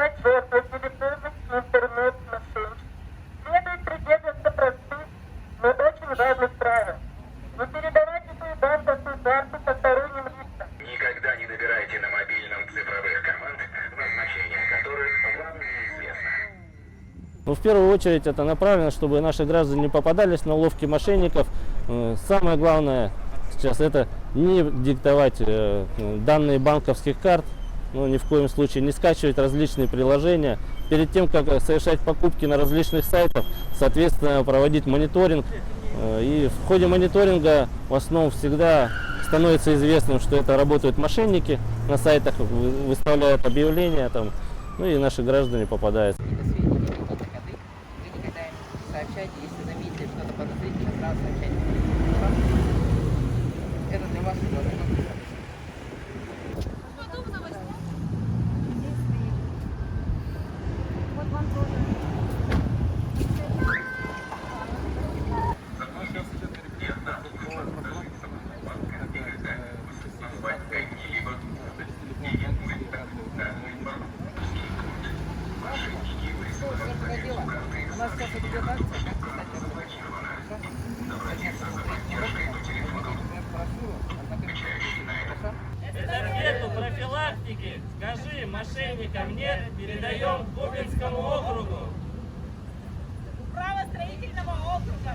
платежи телефонных и интернет-мошенничеств следует придерживаться простых, но очень важных правил. Не передавайте свои банковские карты посторонним лицам. Никогда не набирайте на мобильном цифровых команд, назначение которых вам неизвестно. Ну, в первую очередь это направлено, чтобы наши граждане не попадались на уловки мошенников. Самое главное сейчас это не диктовать данные банковских карт, ну, ни в коем случае не скачивать различные приложения. Перед тем, как совершать покупки на различных сайтах, соответственно, проводить мониторинг. И в ходе мониторинга в основном всегда становится известным, что это работают мошенники на сайтах, выставляют объявления, там, ну и наши граждане попадают. Сообщайте, если заметите что-то подозрительное, сразу сообщайте. Это для вас удобно. Вот вам тоже. У нас сейчас идет акция. Эстафету профилактики «Скажи мошенникам нет» передаем Кубинскому округу. Управа строительного округа.